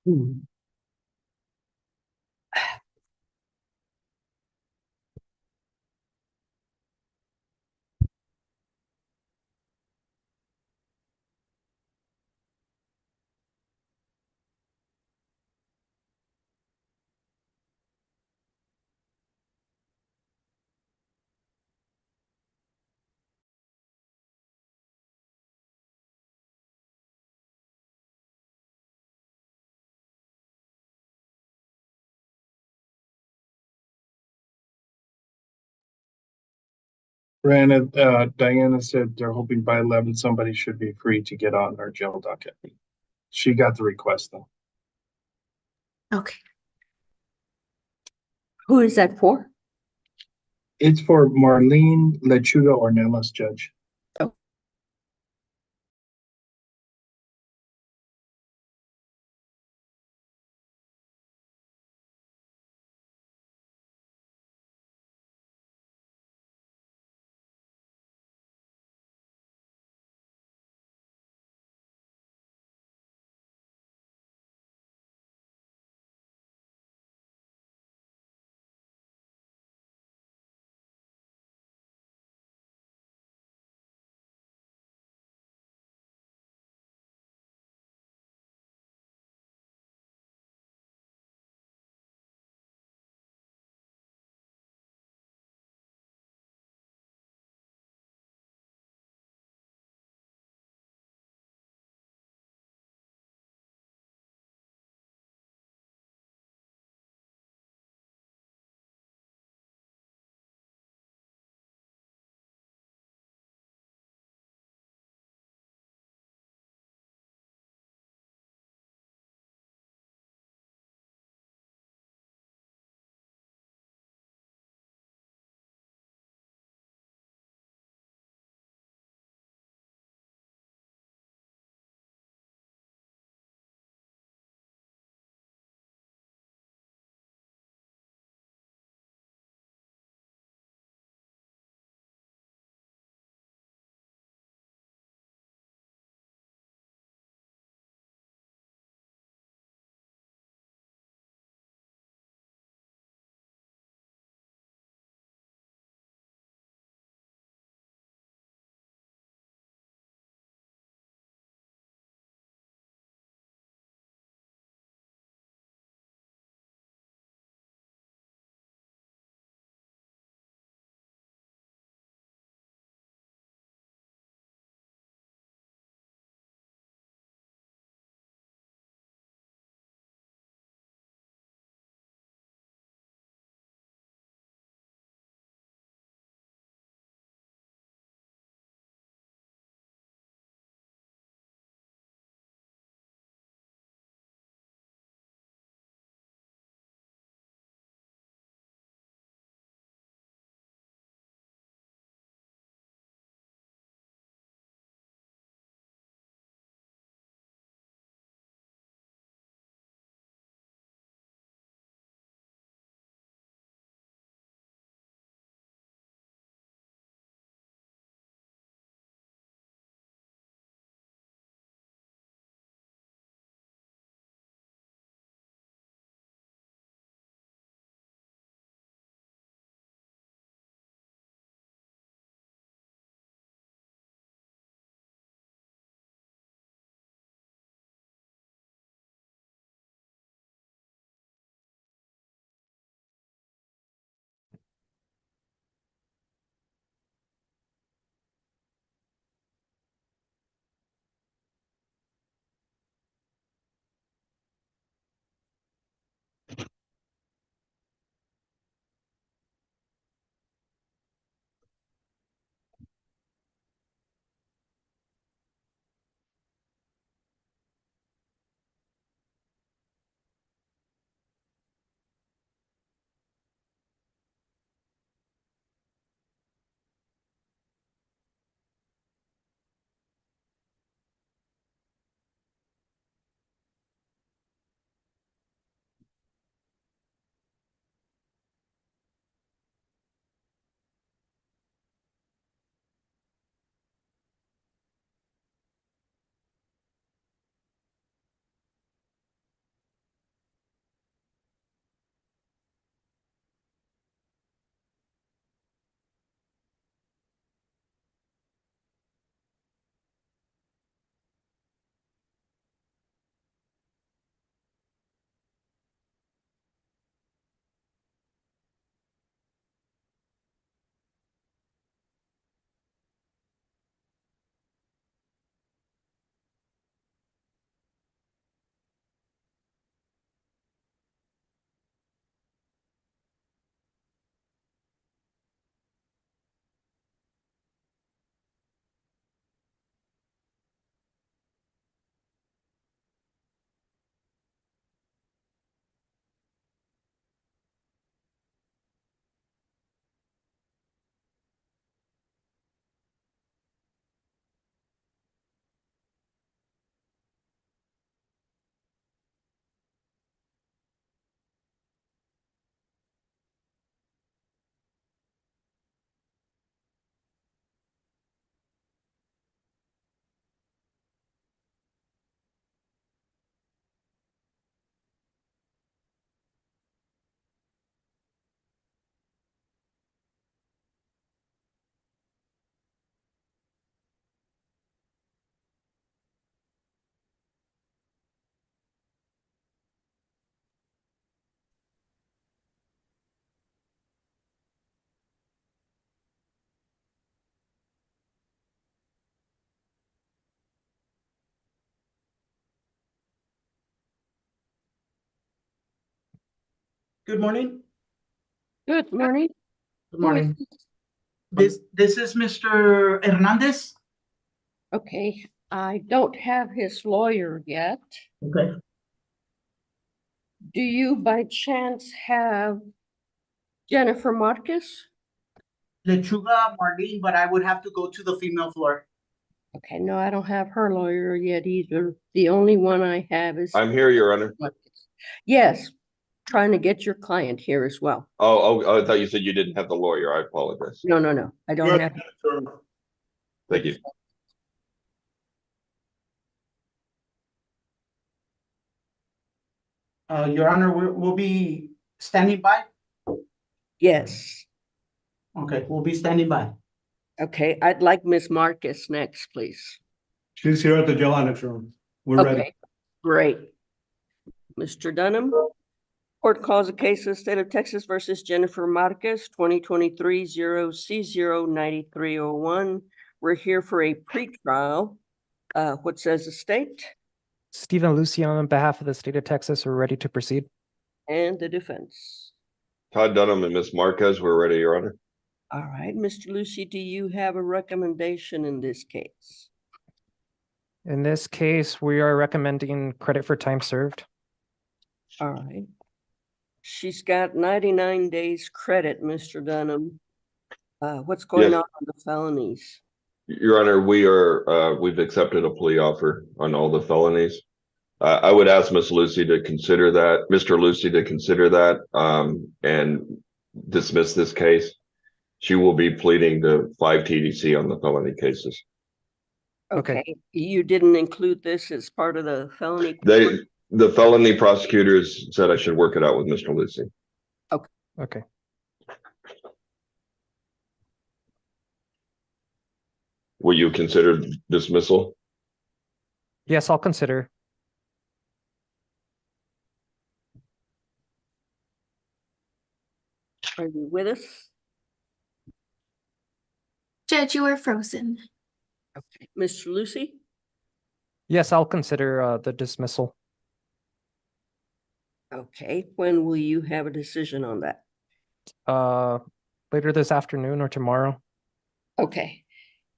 Hmm. Diana said they're hoping by 11 somebody should be free to get on our jail docket. She got the request though. Okay. Who is that for? It's for Marlene Lechuga Ornelas, Judge. Oh, Good morning. Good morning. Good morning. This is Mr. Hernandez. Okay, I don't have his lawyer yet. Okay. Do you by chance have Jennifer Marcus? Lechuga Marlene, but I would have to go to the female floor. Okay, no, I don't have her lawyer yet either. The only one I have is I'm here, Your Honor. Marcus. Yes, trying to get your client here as well. Oh, I thought you said you didn't have the lawyer. I apologize. No, I don't have. Thank you. Your Honor, we'll be standing by. Yes. Okay, we'll be standing by. Okay, I'd like Miss Marcus next, please. She's here at the jail annex room. We're ready. Okay, great. Mr. Dunham, court calls a case of the state of Texas versus Jennifer Marquez, 2023 0C09301. We're here for a pretrial. What says the state Stephen Lucian on behalf of the state of Texas are ready to proceed. and the defense? Todd Dunham and Miss Marquez, we're ready, Your Honor. All right, Mr. Lucy, do you have a recommendation in this case? In this case, we are recommending credit for time served. All right. She's got 99 days credit, Mr. Dunham. What's going Yes. on the felonies? Your Honor, we've accepted a plea offer on all the felonies. I would ask Miss Lucy to consider that, Mr. Lucy to consider that, and dismiss this case. She will be pleading to 5 TDC on the felony cases. Okay. Okay, you didn't include this as part of the felony? The felony prosecutors said I should work it out with Mr. Lucy. Okay. Will you consider dismissal? Yes, I'll consider. Are you with us? Judge, you are frozen. Okay, Mr. Lucy? Yes, I'll consider the dismissal. Okay, when will you have a decision on that? Later this afternoon or tomorrow. Okay,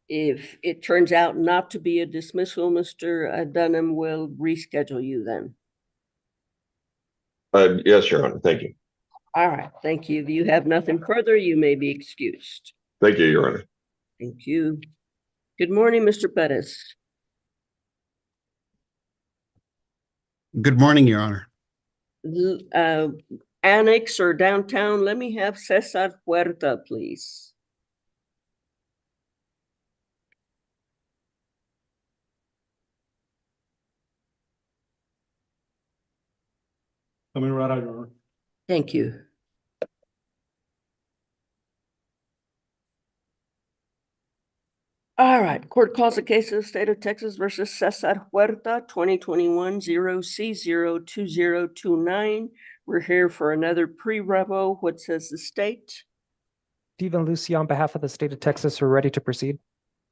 if it turns out not to be a dismissal, Mr. Dunham will reschedule you then. Yes, Your Honor. Thank you. All right, thank you. If you have nothing further, you may be excused. Thank you, Your Honor. Thank you. Good morning, Mr. Pettis. Good morning, Your Honor. Annex or downtown, let me have Cesar Huerta, please. Coming right out, Your Honor. Thank you. All right, court calls the case of the state of Texas versus Cesar Huerta, 2021 0C02029. We're here for another pre-revo. What says the state Stephen Lucian on behalf of the state of Texas are ready to proceed.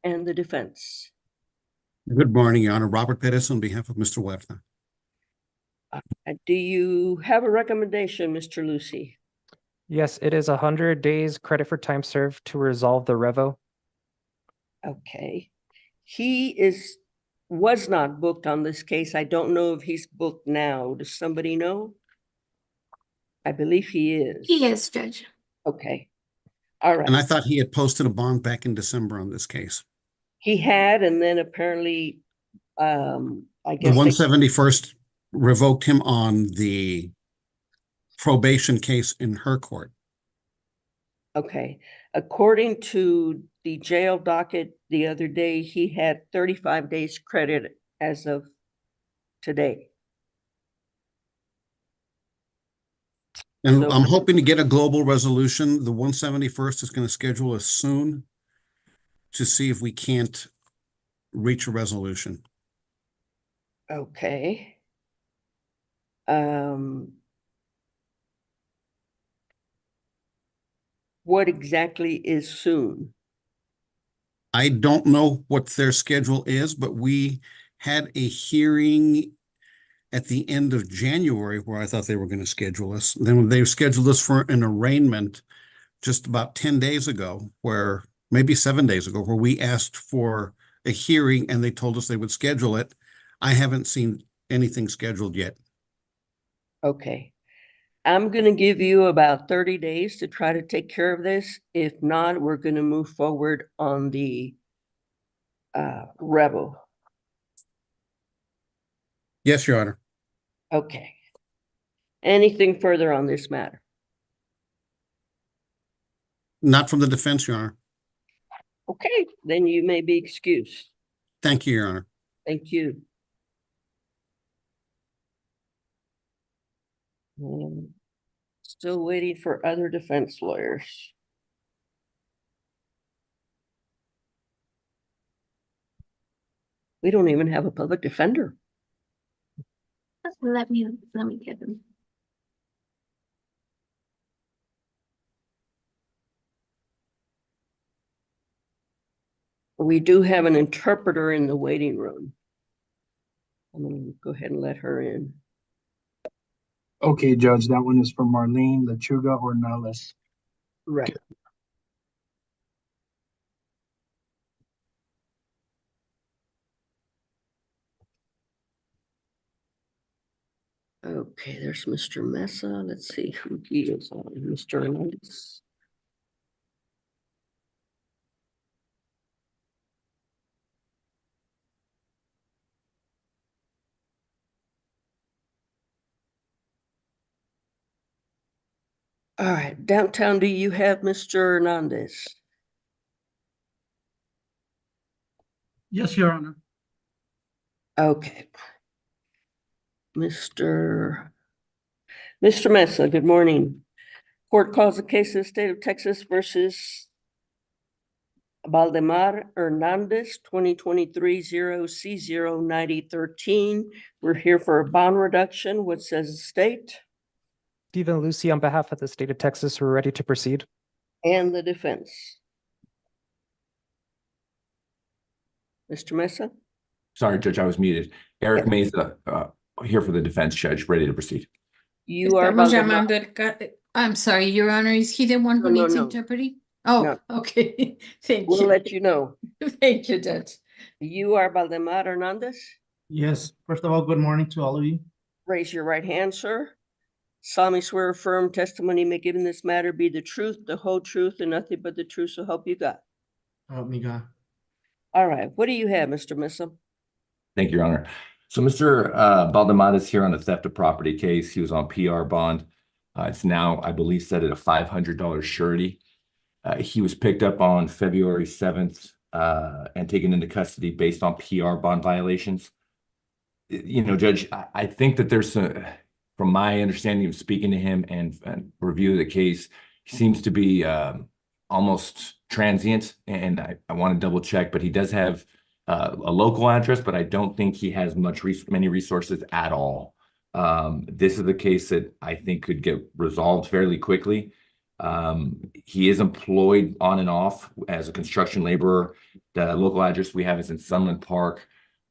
and the defense? Good morning, Your Honor. Robert Perez on behalf of Mr. Huerta. Do you have a recommendation, Mr. Lucy? Yes, it is 100 days credit for time served to resolve the revo. Okay. He was not booked on this case. I don't know if he's booked now. Does somebody know? I believe he is. He is, Judge. Okay. All right. And I thought he had posted a bond back in December on this case. He had, and then apparently, I The guess. 171st revoked him on the probation case in her court. Okay. According to the jail docket the other day, he had 35 days credit as of today. And So- I'm hoping to get a global resolution. The 171st is going to schedule us soon to see if we can't reach a resolution. Okay. What exactly is soon? I don't know what their schedule is, but we had a hearing at the end of January where I thought they were going to schedule us. Then they scheduled us for an arraignment just about 10 days ago, where maybe 7 days ago, where we asked for a hearing and they told us they would schedule it. I haven't seen anything scheduled yet. Okay. I'm gonna give you about 30 days to try to take care of this. If not, we're gonna move forward on the rebel. Yes, Your Honor. Okay. Anything further on this matter? Not from the defense, Your Honor. Okay, then you may be excused. Thank you, Your Honor. Thank you. Still waiting for other defense lawyers. We don't even have a public defender. Let me get him. We do have an interpreter in the waiting room. I'm gonna go ahead and let her in. Okay, Judge, that one is from Marlene, Lechuga, or Nales. Right. Okay, there's Mr. Mesa. Let's see who he is on. Mr. Hernandez. All right, downtown, do you have Mr. Hernandez? Yes, Your Honor. Okay. Mr. Mesa, good morning. Court calls the case of the state of Texas versus Valdemar Hernandez, 2023-0C09013. We're here for a bond reduction. What says the state Stephen Lucy, on behalf of the state of Texas, we're ready to proceed. and the defense? Mr. Mesa? Sorry, Judge, I was muted. Eric Meza, here for the defense, Judge, ready to proceed. You are Estamos Valdemar. llamando I'm sorry, Your Honor, is he the one who No, needs no. interpreting? Oh, okay, thank We'll you. let you know. Thank you, Judge. You are Valdemar Hernandez? Yes, first of all, good morning to all of you. Raise your right hand, sir. Solemnly swear affirm testimony you may give in this matter be the truth, the whole truth, and nothing but the truth, so help you God. Help me, God. All right, what do you have, Mr. Mesa? Thank you, Your Honor. So Mr. Valdemar is here on a theft of property case. He was on PR bond. It's now, I believe, set at a $500 surety. He was picked up on February 7th and taken into custody based on PR bond violations. You know, Judge, I think that there's from my understanding of speaking to him and review of the case, he seems to be almost transient, and I want to double check, but he does have a local address, but I don't think he has many resources at all. This is the case that I think could get resolved fairly quickly. He is employed on and off as a construction laborer. The local address we have is in Sunland Park,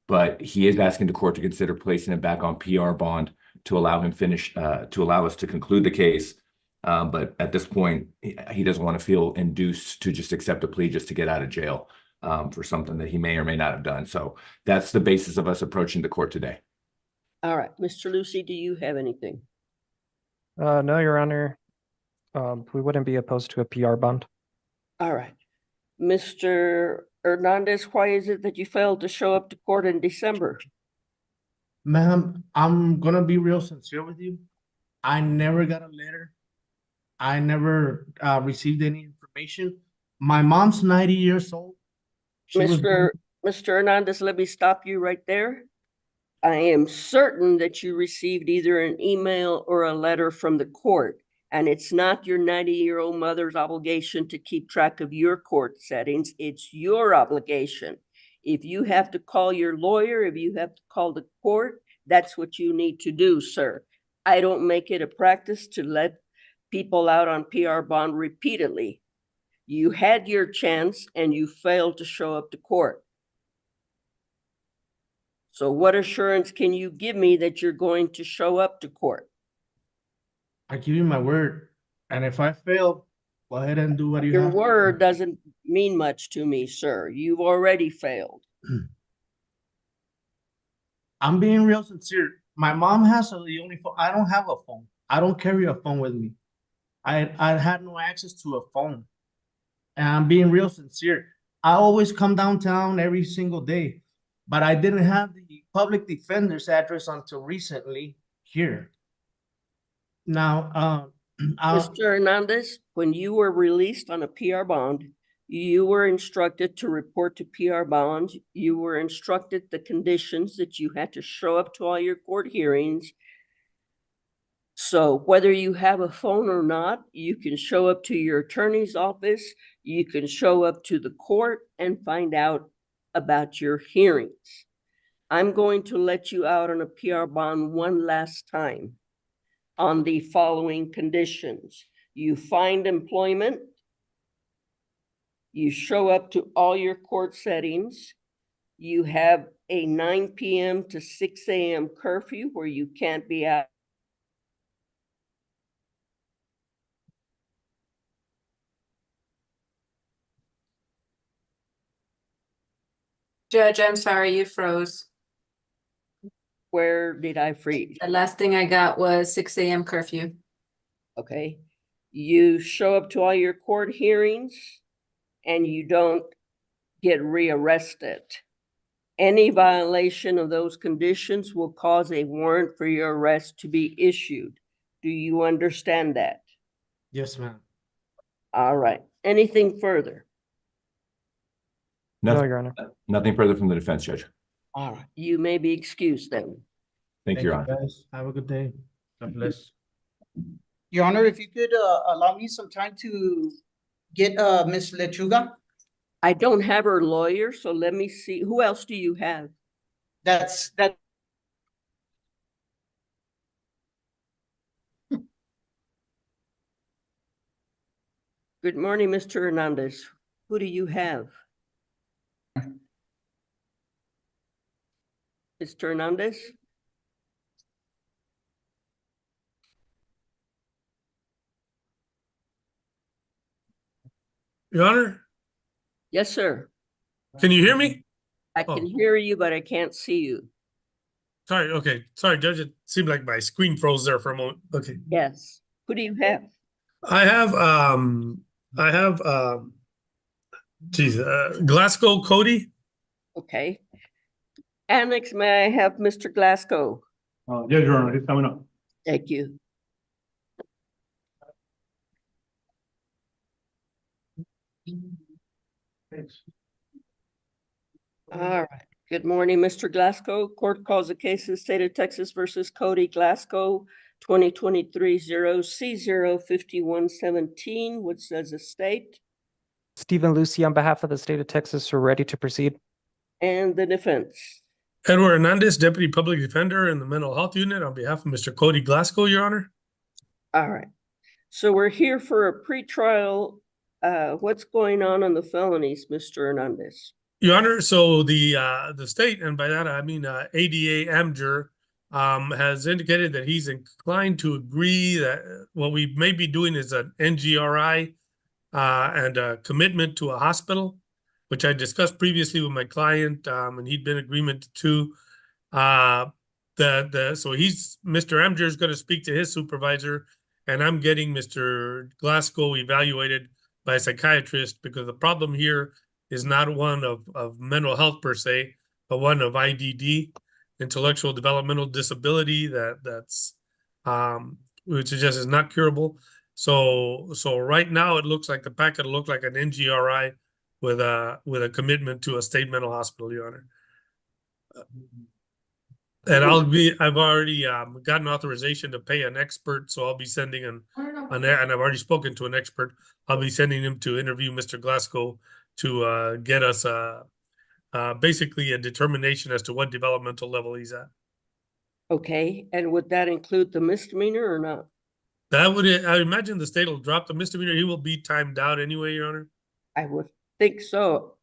but he is asking the court to consider placing him back on PR bond to allow him to allow us to conclude the case. But at this point, he doesn't want to feel induced to just accept a plea just to get out of jail for something that he may or may not have done. So that's the basis of us approaching the court today. All right, Mr. Lucy, do you have anything? No, Your Honor. We wouldn't be opposed to a PR bond. All right. Mr. Hernandez, why is it that you failed to show up to court in December? Ma'am, I'm gonna be real sincere with you. I never got a letter. I never received any information. My mom's 90 years old. Mr. Hernandez, let me stop you right there. I am certain that you received either an email or a letter from the court, and it's not your 90-year-old mother's obligation to keep track of your court settings. It's your obligation. If you have to call your lawyer, if you have to call the court, that's what you need to do, sir. I don't make it a practice to let people out on PR bond repeatedly. You had your chance and you failed to show up to court. So what assurance can you give me that you're going to show up to court? I give you my word. And if I fail, go ahead and do what you Your have. word doesn't mean much to me, sir. You've already failed. I'm being real sincere. My mom has the only phone. I don't have a phone. I don't carry a phone with me. I had no access to a phone. And I'm being real sincere. I always come downtown every single day, but I didn't have the public defender's address until recently here. Now, Mr. Hernandez, when you were released on a PR bond, you were instructed to report to PR bond. You were instructed the conditions that you had to show up to all your court hearings. So whether you have a phone or not, you can show up to your attorney's office, you can show up to the court and find out about your hearings. I'm going to let you out on a PR bond one last time on the following conditions. You find employment, you show up to all your court settings, you have a 9 p.m. to 6 a.m. curfew where you can't be out. Judge, I'm sorry, you froze. Where did I freeze? The last thing I got was 6 a.m. curfew. Okay. You show up to all your court hearings and you don't get rearrested. Any violation of those conditions will cause a warrant for your arrest to be issued. Do you understand that? yes, ma'am. All right. Anything further? No, Nothing, Your Honor. nothing further from the defense, Judge. All right. You may be excused then. Thank you, Your Honor. Guys. Have a good day. God bless. Your Honor, if you could allow me some time to get Ms. Lechuga. I don't have her lawyer, so let me see. Who else do you have? That. Good morning, Mr. Hernandez. Who do you have? Mr. Hernandez? Your Honor, Yes, sir. can you hear me? I can hear you, but I can't see you. Sorry, okay. Sorry, Judge, it seemed like my screen froze there for a moment. Okay. Yes. Who do you have? I have Glasgow Cody. Okay. Annex, may I have Mr. Glasgow? Yes, Your Honor, he's coming up. Thank you. All right. Good morning, Mr. Glasgow. Court calls the case of the state of Texas versus Cody Glasgow, 2023-0C05117, which says estate. Stephen Lucy on behalf of the state of Texas are ready to proceed. And the defense. Edward Hernandez, Deputy Public Defender in the Mental Health Unit on behalf of Mr. Cody Glasgow, Your Honor. All right. So we're here for a pretrial. What's going on the felonies, Mr. Hernandez? Your Honor, so the state, and by that I mean ADA Amjur, has indicated that he's inclined to agree that what we may be doing is an NGRI and a commitment to a hospital, which I discussed previously with my client, and he'd been in agreement to. So Mr. Amjur is going to speak to his supervisor, and I'm getting Mr. Glasgow evaluated by a psychiatrist because the problem here is not one of mental health per se, but one of IDD, intellectual developmental disability that's which just is not curable. So right now it looks like the packet will look like an NGRI with a commitment to a state mental hospital, Your Honor. And I've already gotten authorization to pay an expert, so I'll be sending and I've already spoken to an expert. I'll be sending him to interview Mr. Glasgow to get us basically a determination as to what developmental level he's at. Okay, and would that include the misdemeanor or not? That would, I imagine the state will drop the misdemeanor. He will be timed out anyway, Your Honor. I would think so.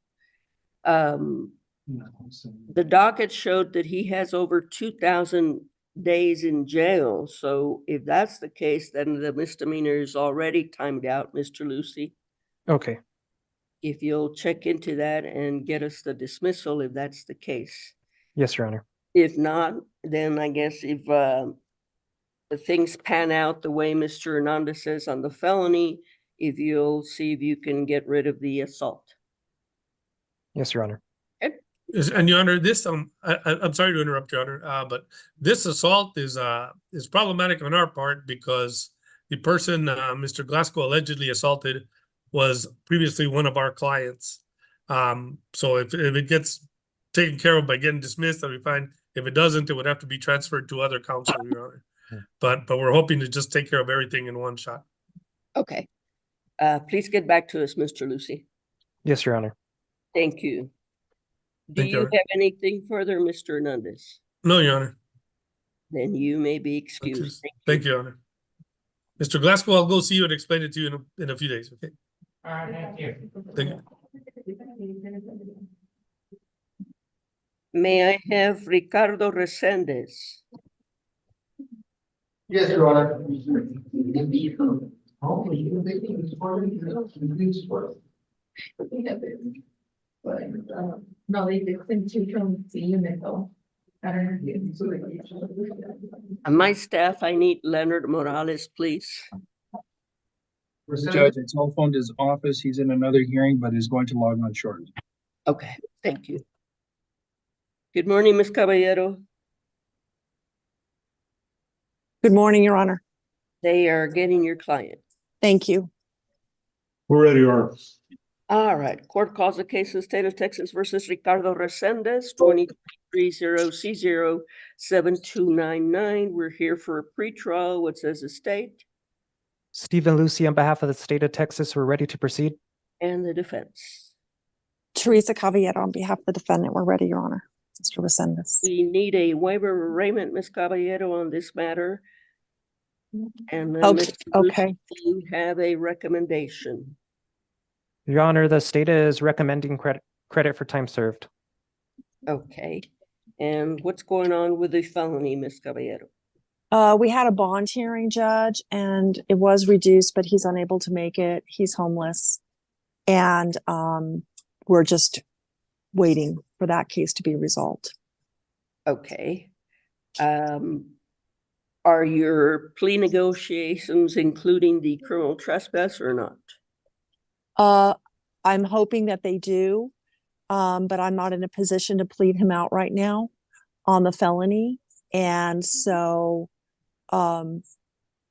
The docket showed that he has over 2,000 days in jail. So if that's the case, then the misdemeanor is already timed out, Mr. Lucy. Okay, If you'll check into that and get us the dismissal, if that's the case. yes, Your Honor. If not, then I guess if the things pan out the way Mr. Hernandez says on the felony, if you'll see if you can get rid of the assault. Yes, Your Honor. And Your Honor, this I'm sorry to interrupt, Your Honor, but this assault is problematic on our part because the person Mr. Glasgow allegedly assaulted was previously one of our clients. So if it gets taken care of by getting dismissed, that'll be fine. If it doesn't, it would have to be transferred to other counsel, Your Honor. But we're hoping to just take care of everything in one shot. Okay. Please get back to us, Mr. Lucy. Yes, Your Honor. Thank you. Do Thank you, you Your Honor. have anything further, Mr. Hernandez? No, Your Honor. Then you may be excused. Thank you, Your Honor. Mr. Glasgow, I'll go see you and explain it to you in a few days, okay? All right, thank you. Thank you. May I have Ricardo Resendez? Yes, Your Honor. No, they didn't see you though. On my staff, I need Leonard Morales, please. Judge, I telephoned his office. He's in another hearing, but is going to log on shortly. Okay, thank you. Good morning, Ms. Caballero. Good morning, Your Honor. They are getting your client. Thank you. We're ready, Your Honor. All right, court calls the case of State of Texas versus Ricardo Resendez, 2330C07299. We're here for a pretrial. What says the state? Stephen Lucy, on behalf of the state of Texas, we're ready to proceed. And the defense. Teresa Caballero on behalf of the defendant. We're ready, Your Honor. Mr. Resendez. We need a waiver of arraignment, Ms. Caballero, on this matter. And then, Okay, Mr. Lucy, okay. do you have a recommendation? Your Honor, the state is recommending credit for time served. Okay. And what's going on with the felony, Ms. Caballero? We had a bond hearing, Judge, and it was reduced, but he's unable to make it. He's homeless. And we're just waiting for that case to be resolved. Okay. Are your plea negotiations including the criminal trespass or not? I'm hoping that they do, but I'm not in a position to plead him out right now on the felony. And so I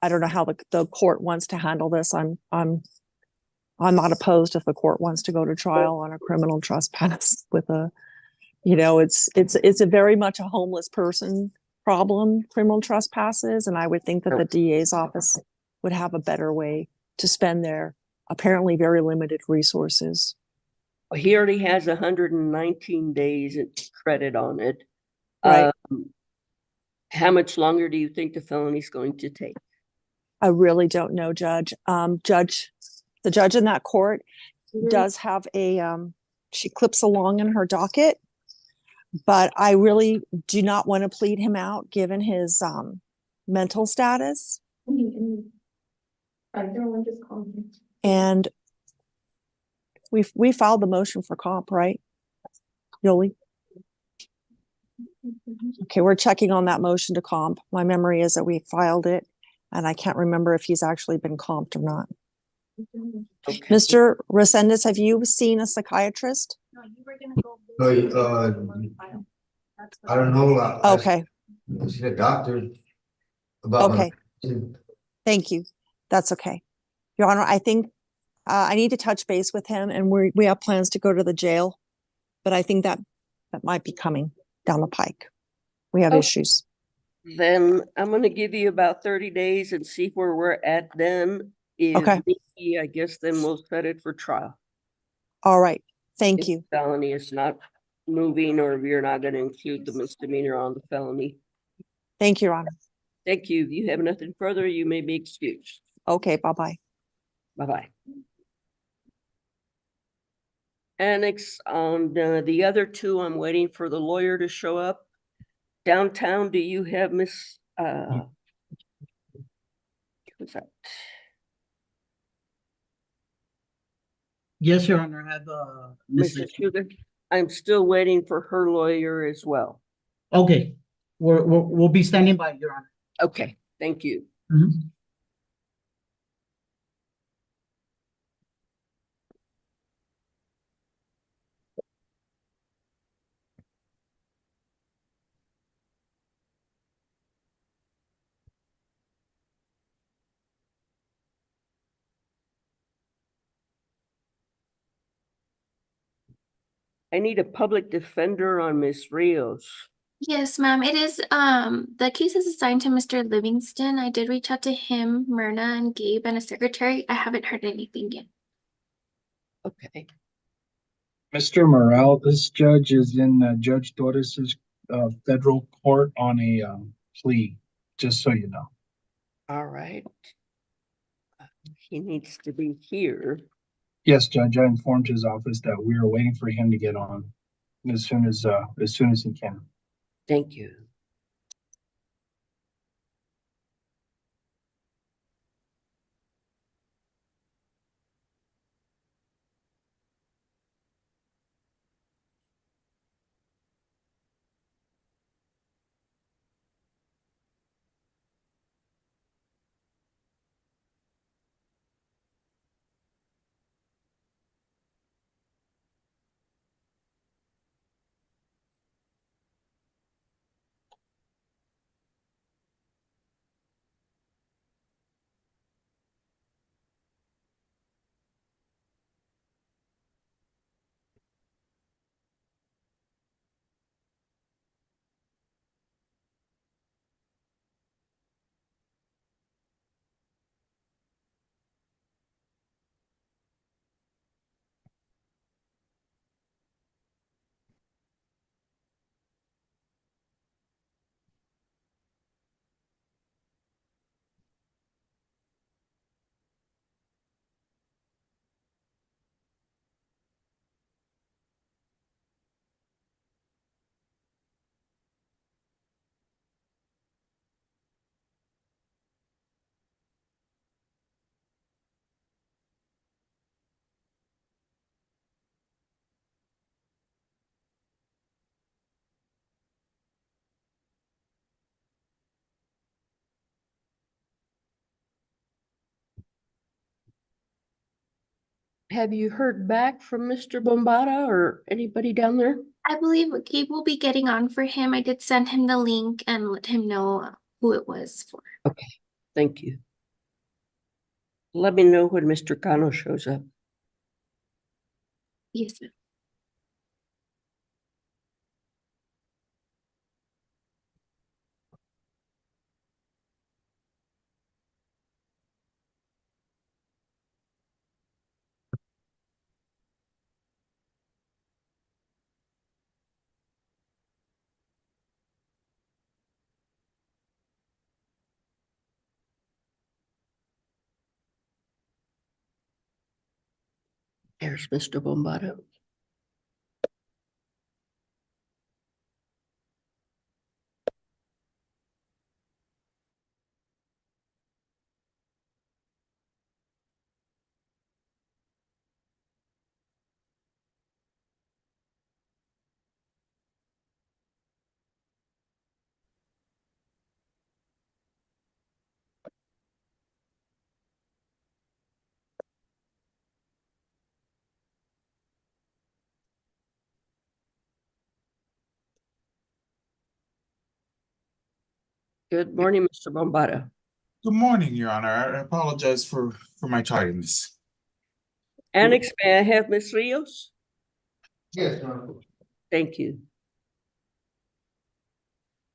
don't know how the court wants to handle this. I'm not opposed if the court wants to go to trial on a criminal trespass with a, it's a very much a homeless person problem, criminal trespasses. And I would think that the DA's office would have a better way to spend their apparently very limited resources. He already has 119 days credit on it. Right. How much longer do you think the felony is going to take? I really don't know, Judge. The judge in that court does have she clips along in her docket, but I really do not want to plead him out given his mental status. And we filed the motion for comp, right? Yoli? Okay, we're checking on that motion to comp. My memory is that we filed it, and I can't remember if he's actually been comped or not. Okay. Mr. Resendez, have you seen a psychiatrist? I don't know. Okay, I see a doctor about okay. Thank you. That's okay. Your Honor, I think I need to touch base with him, and we have plans to go to the jail, but I think that might be coming down the pike. We have issues. Then I'm going to give you about 30 days and see where we're at then. If Okay. need, I guess then we'll set it for trial. All right. Thank If you. the felony is not moving, or if you're not going to include the misdemeanor on the felony. Thank you, Your Honor. Thank you. If you have nothing further, you may be excused. Okay, bye-bye. Bye-bye. Annex on the other two, I'm waiting for the lawyer to show up. Downtown, do you have Miss, who's that? Yes, Your Honor, I have, Mrs. Sugar? I'm still waiting for her lawyer as well. Okay, we'll be standing by, Your Honor. Okay, thank you. Mhm. I need a public defender on Miss Rios. Yes, ma'am. It is, the case is assigned to Mr. Livingston. I did reach out to him, Myrna and Gabe and a secretary. I haven't heard anything yet. Okay. Mr. Morel, this judge is in Judge Torres's federal court on a plea, just so you know. All right. He needs to be here. Yes, Judge, I informed his office that we are waiting for him to get on as soon as he can. Thank you. Have you heard back from Mr. Bombada or anybody down there? I believe Gabe will be getting on for him. I did send him the link and let him know who it was for. Okay, thank you. Let me know when Mr. Cano shows up. Yes, ma'am. There's Mr. Bombada. Good morning, Mr. Bombada. Good morning, Your Honor. I apologize for my tardiness. Annex, may I have Miss Rios? Yes, Your Honor. Thank you.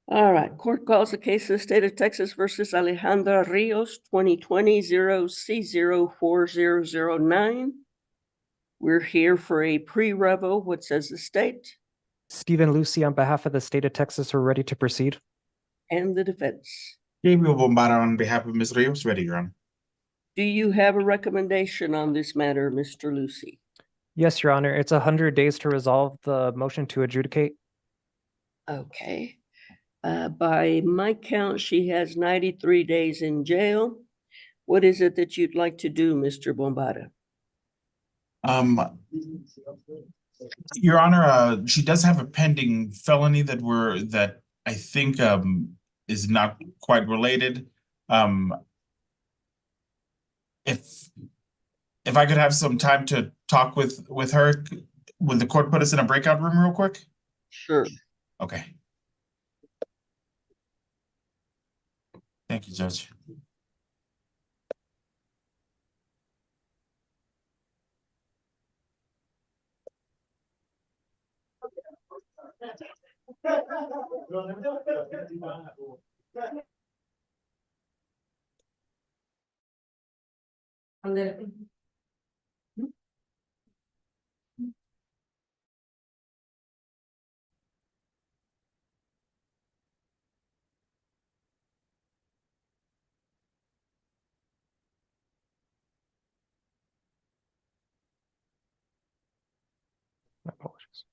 All right, court calls the case of the state of Texas versus Alejandra Rios, 2020-0C04009. We're here for a pre-revo. What says the state? Stephen Lucy, on behalf of the state of Texas, are ready to proceed. And the defense. Gabriel Bombada on behalf of Ms. Rios, ready, Your Honor. Do you have a recommendation on this matter, Mr. Lucy? Yes, Your Honor. It's 100 days to resolve the motion to adjudicate. Okay. By my count, she has 93 days in jail. What is it that you'd like to do, Mr. Bombada? Your Honor, she does have a pending felony that I think is not quite related. If I could have some time to talk with her, would the court put us in a breakout room real quick? Sure. Okay. Thank you, Judge. My apologies.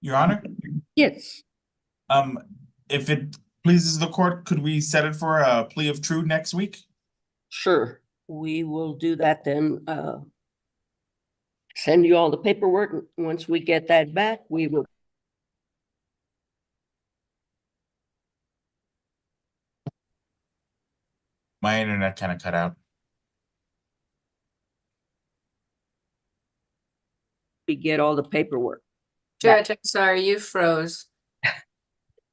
Your Honor, Yes, if it pleases the court, could we set it for a plea of true next week? sure. We will do that then. Send you all the paperwork. Once we get that back, we will. My internet kind of cut out. Get all the paperwork. Judge, I'm sorry, you froze.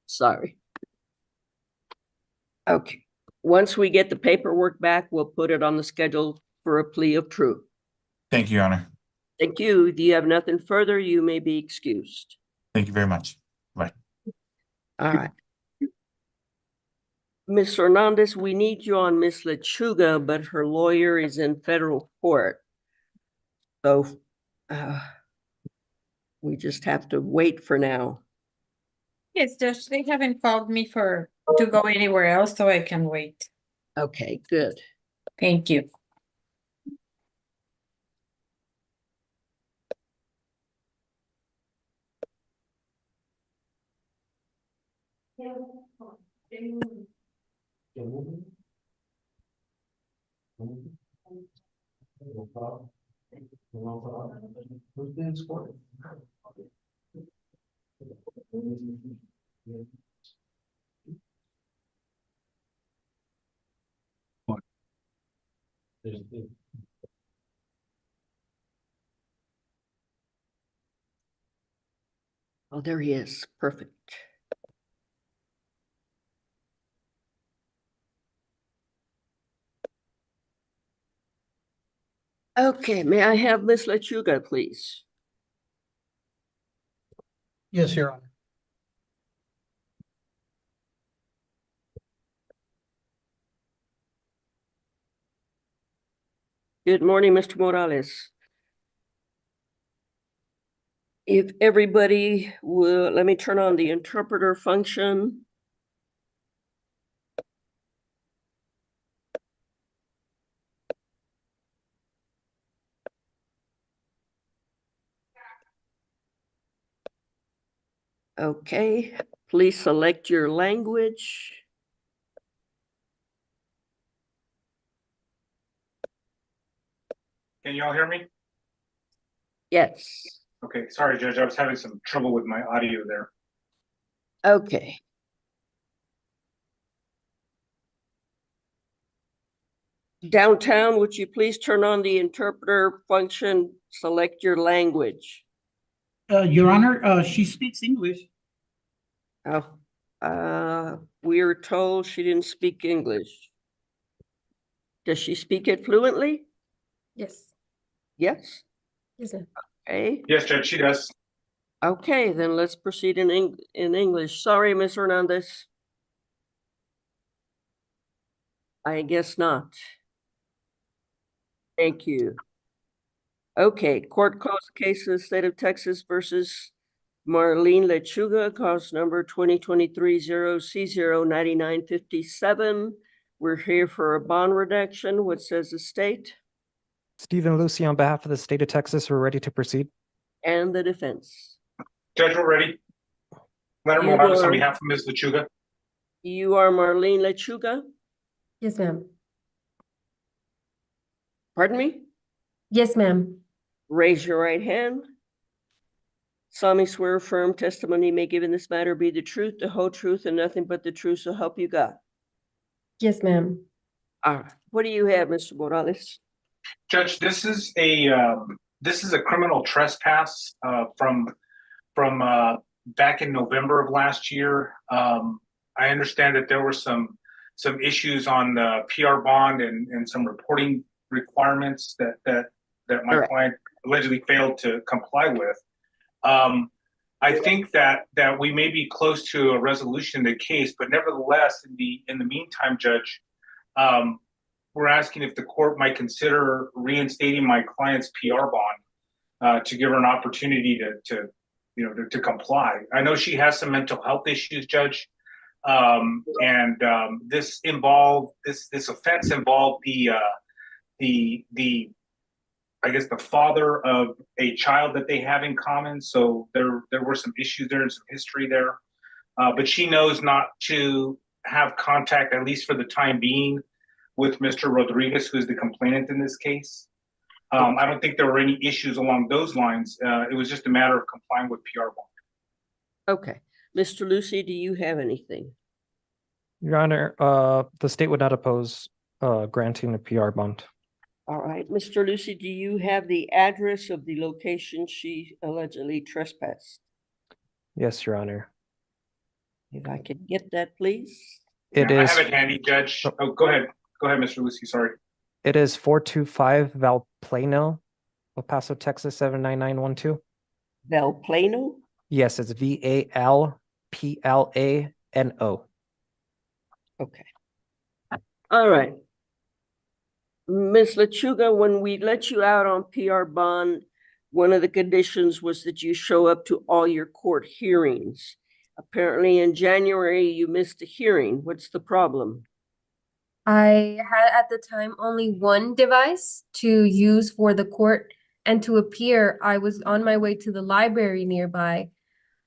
Sorry. Okay. Once we get the paperwork back, we'll put it on the schedule for a plea of true. Thank you, Your Honor. Thank you. Do you have nothing further? You may be excused. Thank you very much. Bye. All right. Ms. Hernandez, we need you on Miss Lechuga, but her lawyer is in federal court. So we just have to wait for now. Yes, Judge, they haven't called me to go anywhere else, so I can wait. Okay, good. Thank you. Oh, there he is. Perfect. Okay, may I have Miss Lechuga, please? Yes, Your Honor. Good morning, Mr. Morales. If everybody will, let me turn on the interpreter function. Okay, please select your language. Can you all hear me? Yes. Okay, sorry, Judge, I was having some trouble with my audio there. Okay. Downtown, would you please turn on the interpreter function, select your language? Your Honor, she speaks English. Oh, we're told she didn't speak English. Does she speak it fluently? Yes. Yes. Yes, sir. Okay. Yes, Judge, she does. Okay, then let's proceed in English. Sorry, Ms. Hernandez. I guess not. Thank you. Okay, court calls the case of the state of Texas versus Marlene Lechuga, cause number 2023-0C09957. We're here for a bond reduction. What says the state? Stephen Lucy, on behalf of the state of Texas, we're ready to proceed. And the defense. Judge, we're ready. Leonard You Morales on are- behalf of Ms. Lechuga. You are Marlene Lechuga? Yes, ma'am. Pardon me? Yes, ma'am. Raise your right hand. Solemnly swear affirm testimony you may give in this matter be the truth, the whole truth, and nothing but the truth, so help you God. Yes, ma'am. All right. What do you have, Mr. Morales? Judge, this is a criminal trespass from back in November of last year. I understand that there were some issues on the PR bond and some reporting requirements that my client allegedly failed to comply with. I think that we may be close to a resolution of the case, but nevertheless, in the meantime, Judge, we're asking if the court might consider reinstating my client's PR bond to give her an opportunity to comply. I know she has some mental health issues, Judge, and this offense involved the I guess the father of a child that they have in common. So there were some issues there and some history there. But she knows not to have contact, at least for the time being, with Mr. Rodriguez, who is the complainant in this case. I don't think there were any issues along those lines. It was just a matter of complying with PR bond. Okay. Mr. Lucy, do you have anything? Your Honor, the state would not oppose granting a PR bond. All right. Mr. Lucy, do you have the address of the location she allegedly trespassed? Yes, Your Honor. If I could get that, please. I have it handy, Judge. Oh, go ahead. Go ahead, Mr. Lucy. Sorry. It is 425 Valplano, El Paso, Texas 79912. Valplano? Yes, it's VALPLANO. Okay. All right. Ms. Lechuga, when we let you out on PR bond, one of the conditions was that you show up to all your court hearings. Apparently in January, you missed a hearing. What's the problem? I had at the time only one device to use for the court, and to appear, I was on my way to the library nearby.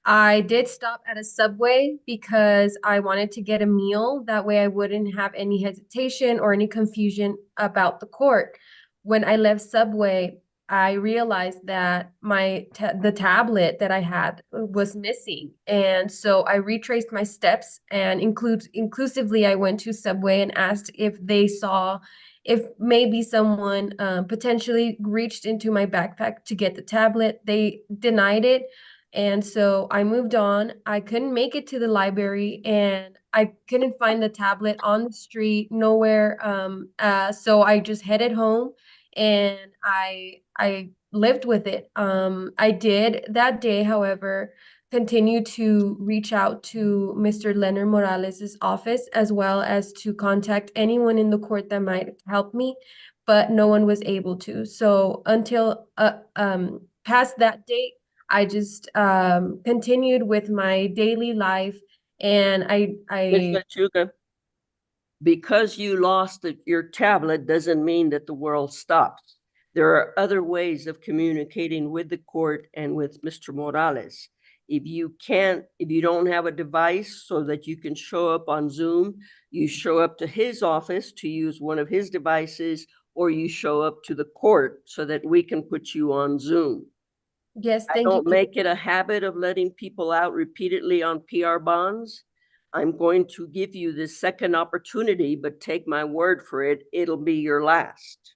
I did stop at a Subway because I wanted to get a meal. That way I wouldn't have any hesitation or any confusion about the court. When I left Subway, I realized that the tablet that I had was missing. And so I retraced my steps, and inclusively I went to Subway and asked if they saw if maybe someone potentially reached into my backpack to get the tablet. They denied it. And so I moved on. I couldn't make it to the library and I couldn't find the tablet on the street, nowhere. So I just headed home and I lived with it. I did that day, however, continue to reach out to Mr. Leonard Morales's office as well as to contact anyone in the court that might help me, but no one was able to. So until past that date, I just continued with my daily life and Ms. Machuca, because you lost your tablet doesn't mean that the world stops. There are other ways of communicating with the court and with Mr. Morales. If you don't have a device so that you can show up on Zoom, you show up to his office to use one of his devices, or you show up to the court so that we can put you on Zoom. Yes, I thank you. don't make it a habit of letting people out repeatedly on PR bonds. I'm going to give you this second opportunity, but take my word for it, it'll be your last.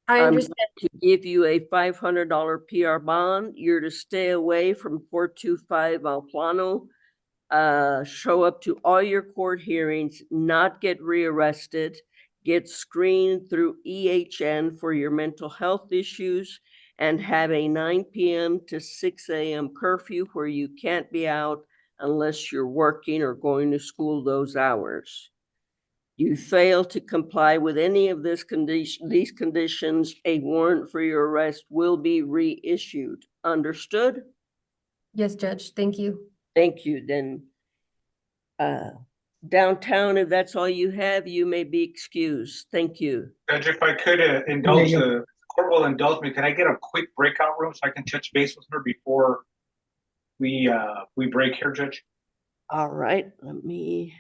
I I'm understand. going to give you a $500 PR bond. You're to stay away from 425 Alplano, show up to all your court hearings, not get rearrested, get screened through EHN for your mental health issues, and have a 9 p.m. to 6 a.m. curfew where you can't be out unless you're working or going to school those hours. You fail to comply with any of these conditions, a warrant for your arrest will be reissued. Understood? Yes, Judge, thank you. Thank you. Then downtown, if that's all you have, you may be excused. Thank you. Judge, if I could indulge the court will indulge me, can I get a quick breakout room so I can touch base with her before we break here, Judge? All right, let me.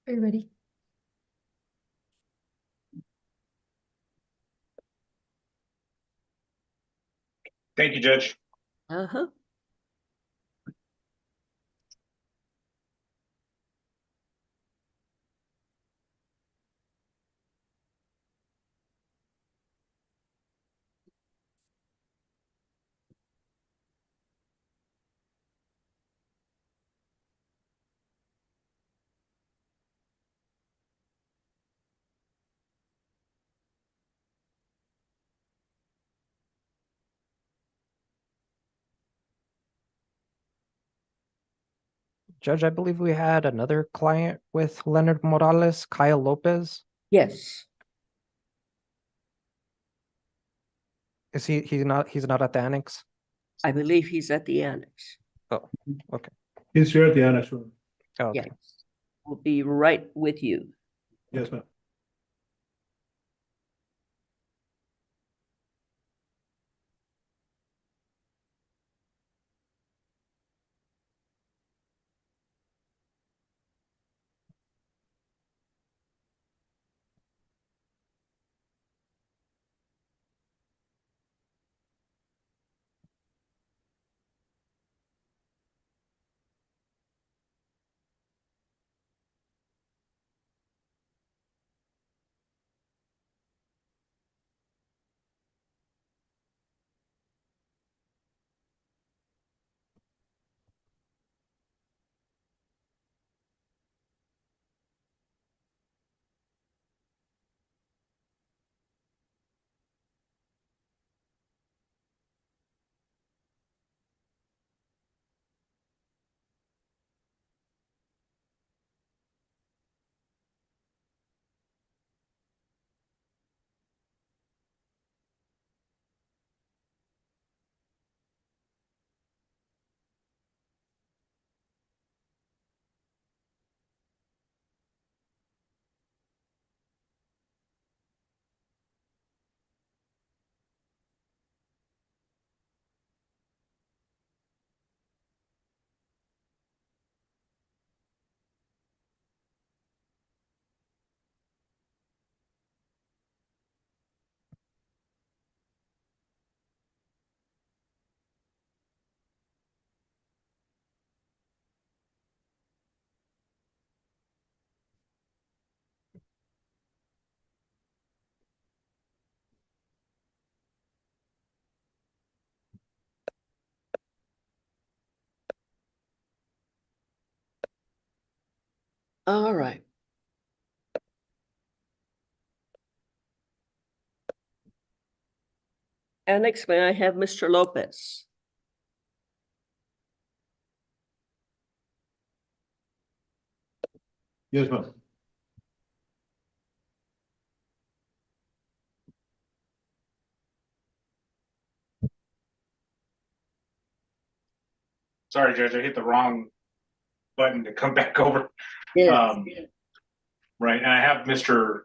Are you ready? Thank you, Judge. Uh-huh. Judge, I believe we had another client with Leonard Morales, Kyle Lopez. Yes. Is he's not at the annex? I believe he's at the annex. Oh, okay. He's here at the annex room. Oh, okay. Yes. We'll be right with you. Yes, ma'am. All right. And next, may I have Mr. Lopez? Yes, ma'am. Sorry, Judge, I hit the wrong button to come back over. Yes. Right, and I have Mr.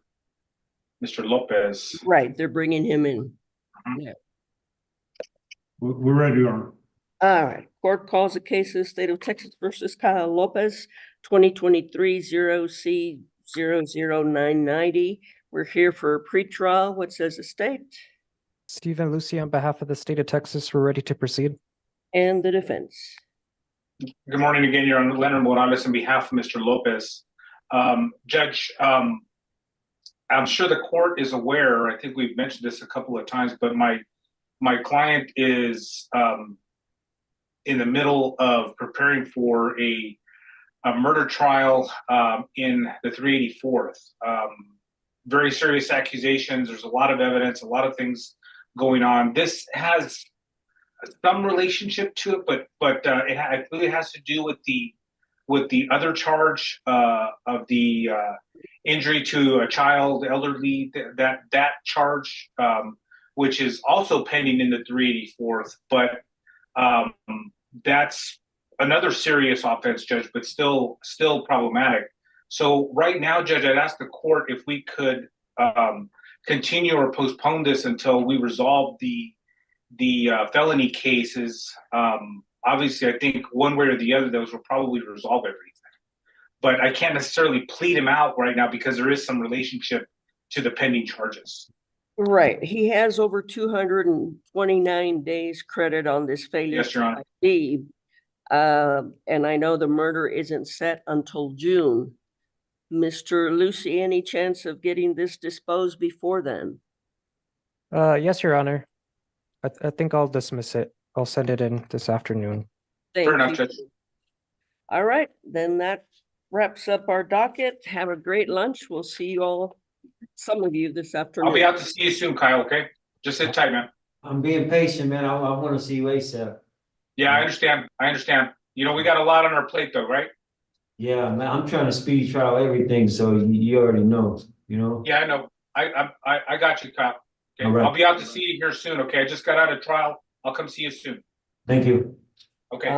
Lopez. Right, they're bringing him in. Yeah. We're ready, Your Honor. All right, court calls the case of the state of Texas versus Kyle Lopez, 2023-0C-00990. We're here for a pretrial. What says the state? Stephen Lucy, on behalf of the state of Texas, we're ready to proceed. And the defense. Good morning again, Your Honor. Leonard Morales on behalf of Mr. Lopez. Judge, I'm sure the court is aware, I think we've mentioned this a couple of times, but my client is in the middle of preparing for a murder trial in the 384th. Very serious accusations. There's a lot of evidence, a lot of things going on. This has some relationship to it, but it really has to do with the other charge of the injury to a child, elderly, that charge, which is also pending in the 384th. But that's another serious offense, Judge, but still problematic. So right now, Judge, I'd ask the court if we could continue or postpone this until we resolve the felony cases. Obviously, I think one way or the other, those will probably resolve everything. But I can't necessarily plead him out right now because there is some relationship to the pending charges. Right, he has over 229 days credit on this failure. Yes, Your Honor. to ID. And I know the murder isn't set until June. Mr. Lucy, any chance of getting this disposed before then? Yes, Your Honor. I think I'll dismiss it. I'll send it in this afternoon. Thank Fair enough, you. Judge. All right, then that wraps up our docket. Have a great lunch. We'll see you all, some of you this afternoon. I'll be out to see you soon, Kyle, okay? Just sit tight, man. I'm being patient, man. I want to see you ASAP. Yeah, I understand. You know, we got a lot on our plate though, right? Yeah, man. I'm trying to speedy trial everything, so you already know, you know? Yeah, I know. I got you, Kyle. Okay, All right. I'll be out to see you here soon, okay? I just got out of trial. I'll come see you soon. Thank you. Okay.